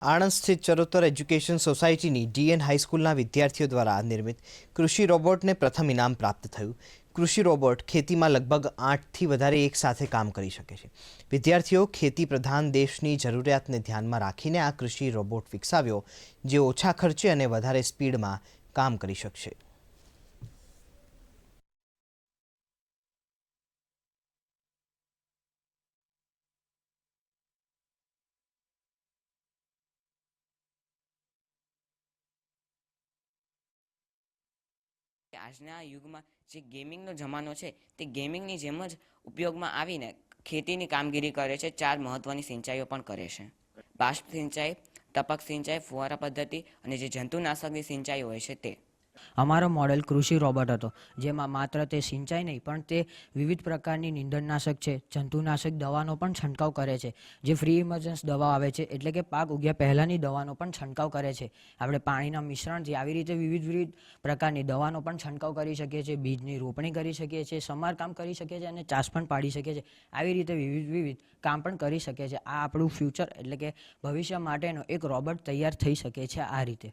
આણંદ સ્થિત ચરોતર એજ્યુકેશન સોસાયટીની ડીએન હાઈસ્કૂલના વિદ્યાર્થીઓ દ્વારા નિર્મિત કૃષિ રોબોટને પ્રથમ ઇનામ પ્રાપ્ત થયું। કૃષિ રોબોટ ખેતીમાં લગભગ 8થી વધારે એક સાથે કામ કરી શકે છે। વિદ્યાર્થીઓ ખેતી પ્રધાન દેશની જરૂરિયાતને ધ્યાનમાં રાખીને આ કૃષિ રોબોટ વિકસાવ્યો, જે ઓછા ખર્ચે અને વધારે સ્પીડમાં કામ કરી શકશે। આજના યુગમાં જે ગેમિંગનો જમાનો છે તે ગેમિંગની જેમ જ ઉપયોગમાં આવીને ખેતીની કામગીરી કરે છે। 4 મહત્વની સિંચાઈઓ પણ કરે છે: બાષ્પ સિંચાઈ, ટપક સિંચાઈ, ફુવારા પદ્ધતિ અને જે જંતુનાશકની સિંચાઈ હોય છે તે। અમારો મોડેલ કૃષિ રોબોટ હતો, જેમાં માત્ર તે સિંચાઈ નહીં પણ તે વિવિધ પ્રકારની નીંદણનાશક છે, જંતુનાશક દવાનો પણ છંટકાવ કરે છે, જે ફ્રી ઇમરજન્સ દવા આવે છે, એટલે કે પાક ઉગ્યા પહેલાંની દવાનો પણ છંટકાવ કરે છે। આપણે પાણીના મિશ્રણથી આવી રીતે વિવિધ પ્રકારની દવાનો પણ છંટકાવ કરી શકીએ છીએ, બીજની રોપણી કરી શકીએ છીએ, સમારકામ કરી શકીએ છીએ અને ચાસ પણ પાડી શકીએ છીએ। આવી રીતે વિવિધ કામ પણ કરી શકીએ છીએ। આ આપણું ફ્યુચર એટલે કે ભવિષ્ય માટેનો એક રોબોટ તૈયાર થઈ શકે છે આ રીતે।